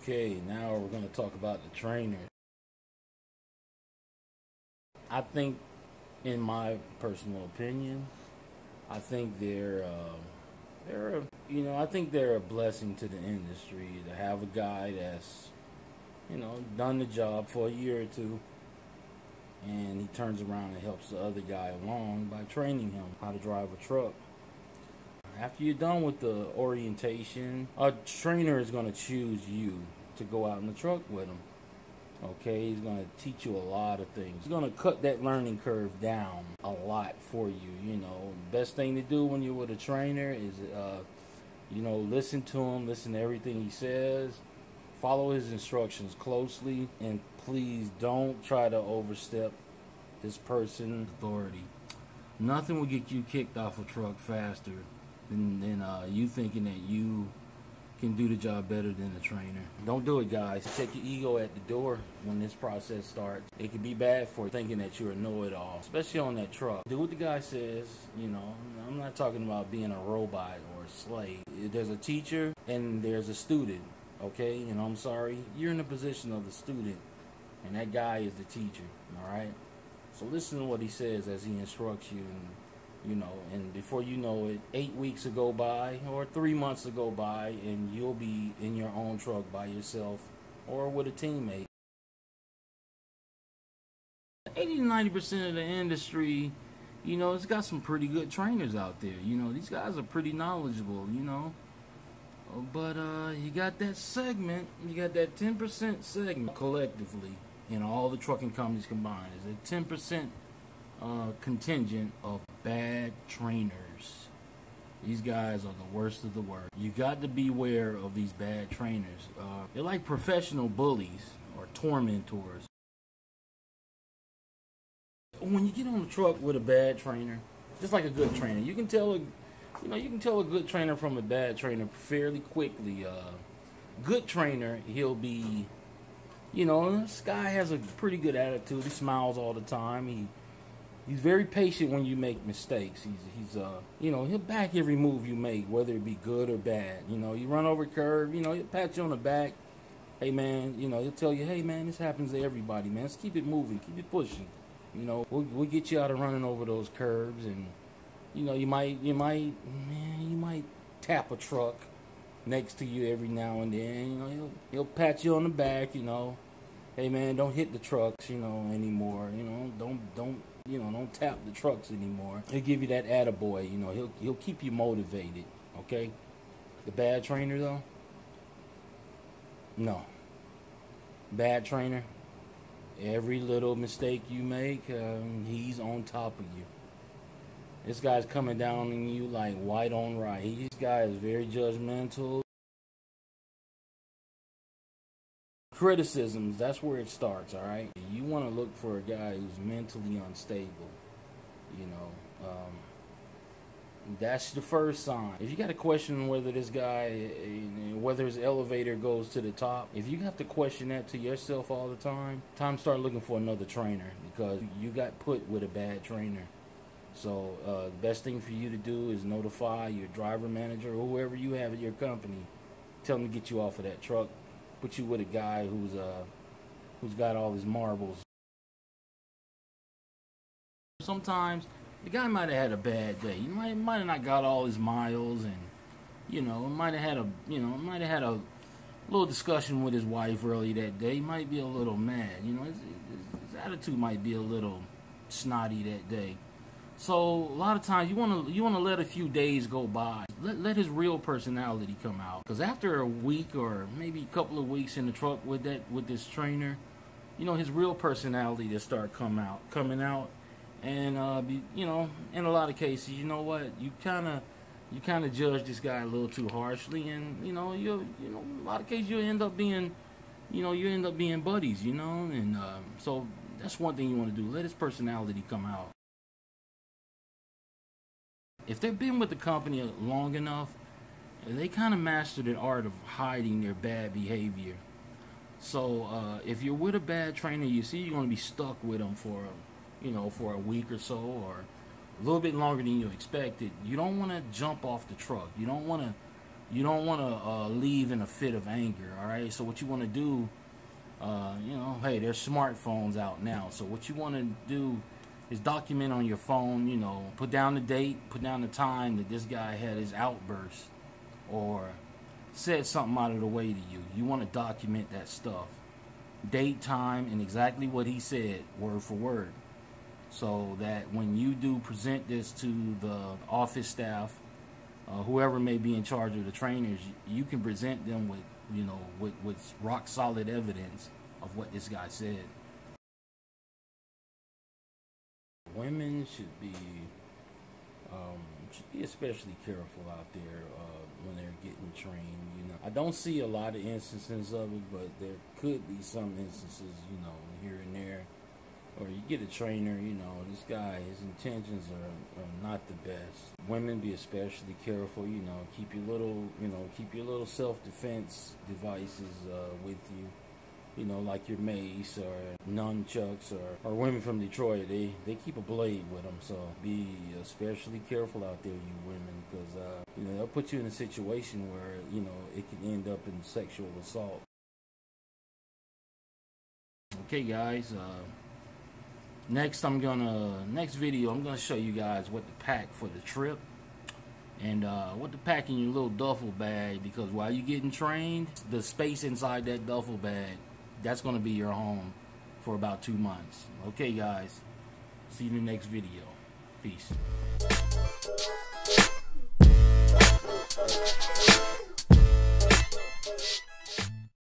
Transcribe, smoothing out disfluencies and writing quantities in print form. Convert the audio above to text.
Okay, now we're going to talk about the trainer. I think, in my personal opinion, I think I think they're a blessing to the industry to have a guy that's, done the job for a year or two, and he turns around and helps the other guy along by training him how to drive a truck. After you're done with the orientation, a trainer is going to choose you to go out in the truck with him. Okay, he's going to teach you a lot of things. He's going to cut that learning curve down a lot for you. Best thing to do when you're with a trainer is, listen to him, listen to everything he says, follow his instructions closely, and please don't try to overstep this person's authority. Nothing will get you kicked off a truck faster than you thinking that you can do the job better than the trainer. Don't do it, guys. Check your ego at the door when this process starts. It can be bad for thinking that you're a know-it-all, especially on that truck. Do what the guy says. I'm not talking about being a robot or a slave. There's a teacher and there's a student, okay? And I'm sorry, you're in the position of the student, and that guy is the teacher, all right? So listen to what he says as he instructs you, and before you know it, 8 weeks will go by or 3 months will go by, and you'll be in your own truck by yourself or with a teammate. 80 to 90% of the industry, it's got some pretty good trainers out there. These guys are pretty knowledgeable, But you got that segment, you got that 10% segment collectively, all the trucking companies combined is a 10% contingent of bad trainers. These guys are the worst of the worst. You got to beware of these bad trainers. They're like professional bullies or tormentors. When you get on the truck with a bad trainer, just like a good trainer, you can tell a good trainer from a bad trainer fairly quickly. Good trainer, he'll be, this guy has a pretty good attitude. He smiles all the time. He's very patient when you make mistakes. He'll back every move you make, whether it be good or bad. You run over a curve, he'll pat you on the back. Hey, man, he'll tell you, hey, man, this happens to everybody, man. Let's keep it moving, keep it pushing. We'll get you out of running over those curbs, and, you might tap a truck next to you every now and then. He'll pat you on the back, Hey, man, don't hit the trucks, anymore. Don't tap the trucks anymore. He'll give you that attaboy, he'll keep you motivated, okay? The bad trainer, though? No. Bad trainer, every little mistake you make, he's on top of you. This guy's coming down on you like white on rice. This guy is very judgmental. Criticisms, that's where it starts, all right? You want to look for a guy who's mentally unstable, that's the first sign. If you got to question whether this guy, whether his elevator goes to the top, if you have to question that to yourself all the time to start looking for another trainer, because you got put with a bad trainer. So the best thing for you to do is notify your driver manager or whoever you have at your company. Tell them to get you off of that truck. Put you with a guy who's got all his marbles. Sometimes the guy might have had a bad day. He might have not got all his miles, and might have had a little discussion with his wife early that day. He might be a little mad. His attitude might be a little snotty that day. So a lot of times you want to let a few days go by. Let his real personality come out. Because after a week or maybe a couple of weeks in the truck with this trainer, his real personality to start coming out, and in a lot of cases, you know what, you kind of judge this guy a little too harshly, and a lot of cases you end up being buddies, and so that's one thing you want to do. Let his personality come out. If they've been with the company long enough, they kind of mastered the art of hiding their bad behavior. So if you're with a bad trainer, you see you're going to be stuck with them for a week or so, or a little bit longer than you expected, you don't want to jump off the truck. You don't want to leave in a fit of anger. All right. So what you want to do, you know, hey, there's smartphones out now. So what you want to do is document on your phone. You know, put down the date, put down the time that this guy had his outburst, or said something out of the way to you. You want to document that stuff, date, time, and exactly what he said, word for word, so that when you do present this to the office staff, whoever may be in charge of the trainers, you can present them with, you know, with rock solid evidence of what this guy said. Women should be especially careful out there when they're getting trained. You know, I don't see a lot of instances of it, but there could be some instances, you know, here and there. Or you get a trainer, you know, this guy, his intentions are not the best. Women, be especially careful, you know, keep your little self-defense devices with you. You know, like your mace or nunchucks, or women from Detroit, they keep a blade with them. So be especially careful out there, you women, because you know, they'll put you in a situation where, you know, it can end up in sexual assault. Okay, guys. Next video, I'm gonna show you guys what to pack for the trip, and what to pack in your little duffel bag, because while you're getting trained, the space inside that duffel bag, that's going to be your home for about 2 months. Okay, guys. See you in the next video. Peace.